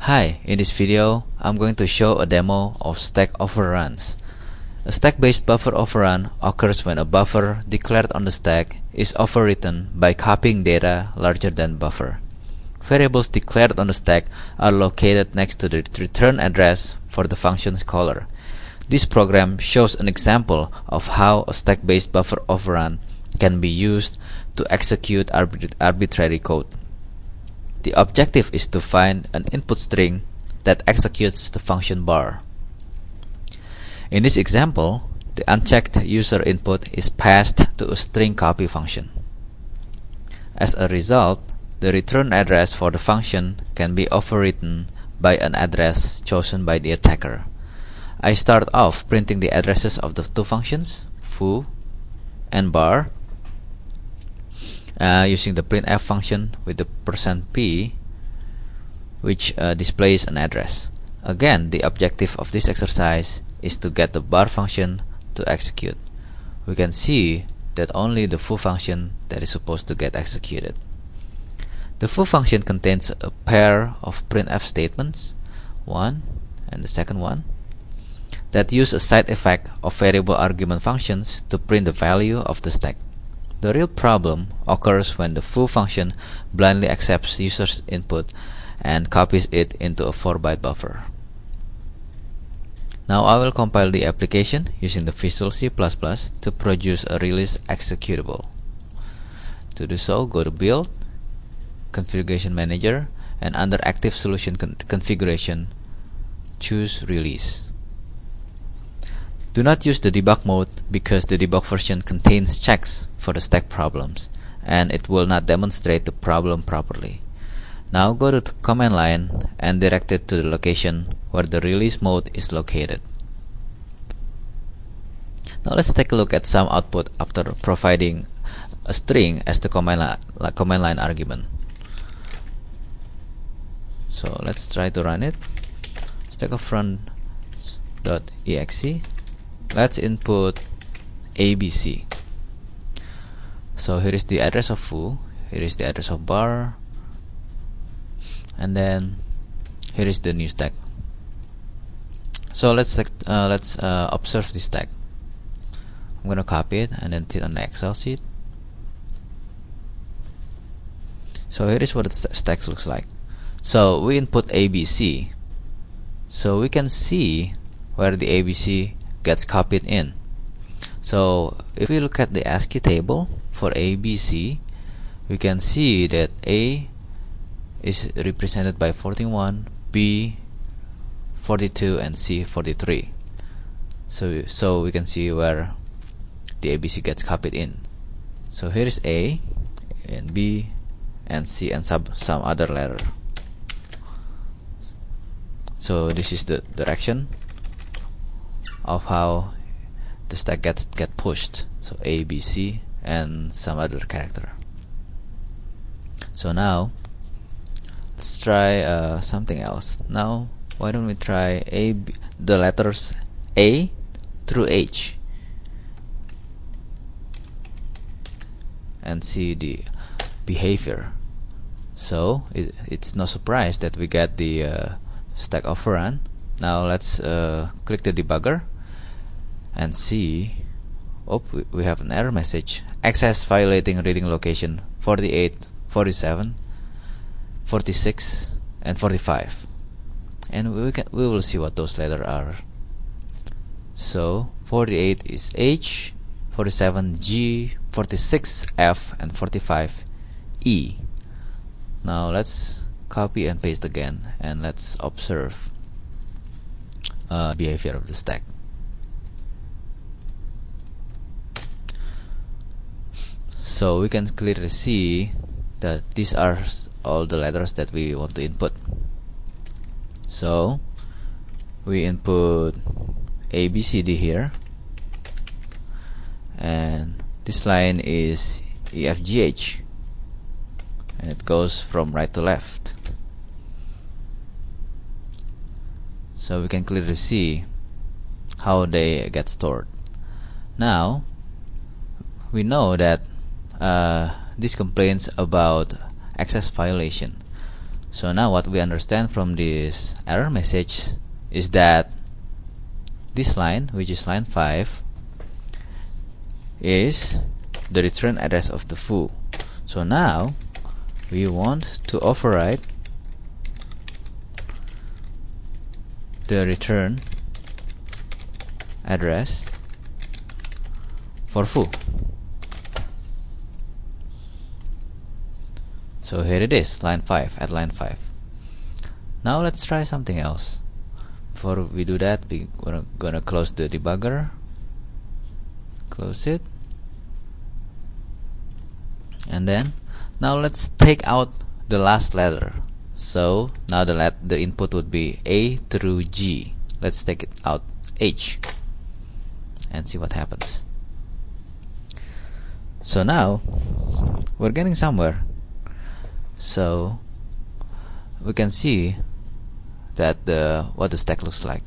Hi, in this video, I'm going to show a demo of stack overruns. A stack-based buffer overrun occurs when a buffer declared on the stack is overwritten by copying data larger than buffer. Variables declared on the stack are located next to the return address for the function's caller. This program shows an example of how a stack-based buffer overrun can be used to execute arbitrary code. The objective is to find an input string that executes the function bar. In this example, the unchecked user input is passed to a string copy function. As a result, the return address for the function can be overwritten by an address chosen by the attacker. I start off printing the addresses of the two functions, foo and bar, using the printf function with the %p, which displays an address. Again, the objective of this exercise is to get the bar function to execute. We can see that only the foo function that is supposed to get executed. The foo function contains a pair of printf statements, one and the second one, that use a side effect of variable argument functions to print the value of the stack. The real problem occurs when the foo function blindly accepts user's input and copies it into a 4-byte buffer. Now I will compile the application using the Visual C++ to produce a release executable. To do so, go to Build, Configuration Manager, and under Active Solution Configuration, choose Release. Do not use the debug mode because the debug version contains checks for the stack problems and it will not demonstrate the problem properly. Now go to the command line and direct it to the location where the release mode is located. Now let's take a look at some output after providing a string as the command line argument. So let's try to run it. Stack overruns.exe. Let's input ABC. So here is the address of foo, here is the address of bar, and then here is the new stack. So let's observe this stack. I'm gonna copy it and then put it on the Excel sheet. So here is what the stack looks like. So we input ABC, so we can see where the ABC gets copied in. So if we look at the ASCII table for ABC, we can see that A is represented by 41, B 42, and C 43. So we can see where the ABC gets copied in. So here is A and B and C and some other letter. So this is the direction of how the stack get pushed. So A, B, C, and some other character. So now let's try something else. Now why don't we try the letters A through H and see the behavior. So it's no surprise that we get the stack overrun. Now let's click the debugger and see, we have an error message, access violating reading location 48, 47, 46, and 45, and we will see what those letters are. So 48 is H, 47 G, 46 F, and 45 E. Now let's copy and paste again and let's observe behavior of the stack. So we can clearly see that these are all the letters that we want to input. So we input A, B, C, D here, and this line is E, F, G, H, and it goes from right to left. So we can clearly see how they get stored. Now we know that this complains about access violation. So now what we understand from this error message is that this line, which is line 5, is the return address of the foo. So now we want to override the return address for foo. So here it is, line 5, at line 5. Now let's try something else. Before we do that, we're gonna close the debugger, close it, and then now let's take out the last letter. So now the input would be A through G. Let's take it out H and see what happens. So now we're getting somewhere. So we can see that what the stack looks like.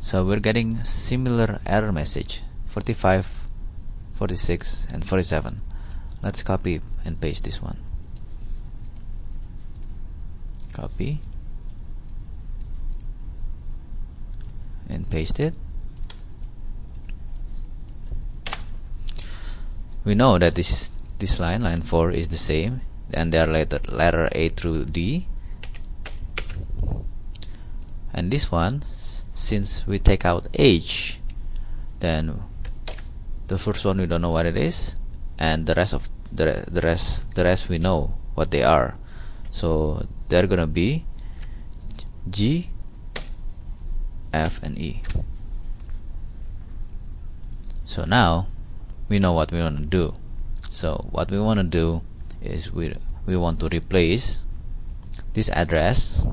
So we're getting similar error message, 45, 46, and 47. Let's copy and paste this one. Copy and paste it. We know that this line 4, is the same, and they are letter A through D. And this one, since we take out H, then the first one we don't know what it is, and the rest of the rest we know what they are. So they're gonna be G, F, and E. So now we know what we want to do. So what we want to do is we want to replace this address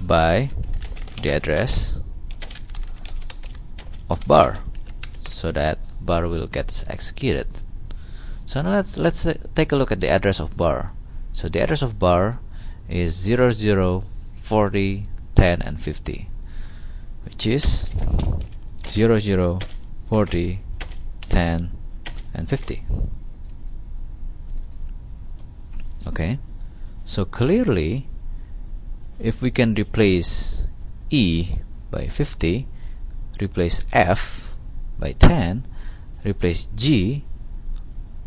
by the address of bar, so that bar will get executed. So now let's take a look at the address of bar. So the address of bar is 00, 40, 10, and 50, which is 00, 40, 10, and 50. Okay, so clearly if we can replace E by 50, replace F by 10, replace G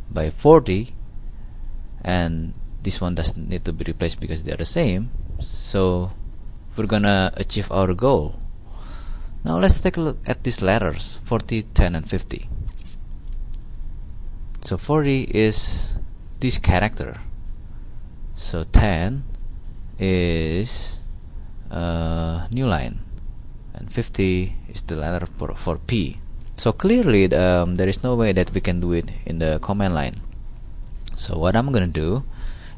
by 40, and this one doesn't need to be replaced because they are the same, so we're gonna achieve our goal. Now let's take a look at these letters, 40, 10, and 50. So 40 is this character, so 10 is new line, and 50 is the letter for P. So clearly there is no way that we can do it in the command line. So what I'm gonna do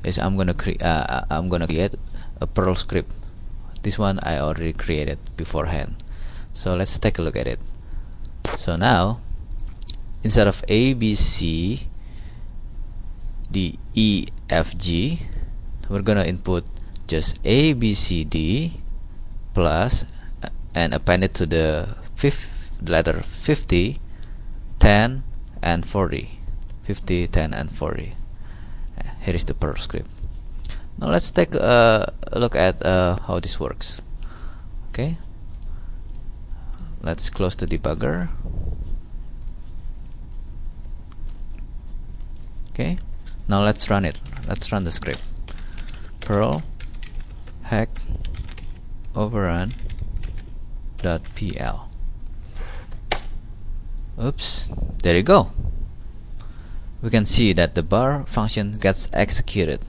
is I'm gonna create a Perl script. This one I already created beforehand. So let's take a look at it. So now instead of A, B, C, D, E, F, G, we're gonna input just A, B, C, D plus and append it to the letter 50, 10, and 40. 50, 10, and 40. Here is the Perl script. Now let's take a look at how this works. Okay, let's close the debugger. Okay, now let's run it. Let's run the script. Perl hack overrun.pl. Oops, there you go. We can see that the bar function gets executed.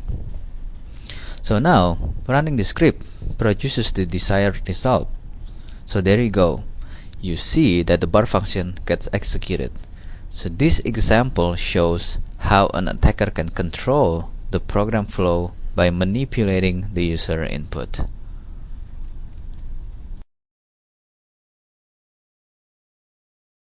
So now running the script produces the desired result. So there you go. You see that the bar function gets executed. So this example shows how an attacker can control the program flow by manipulating the user input.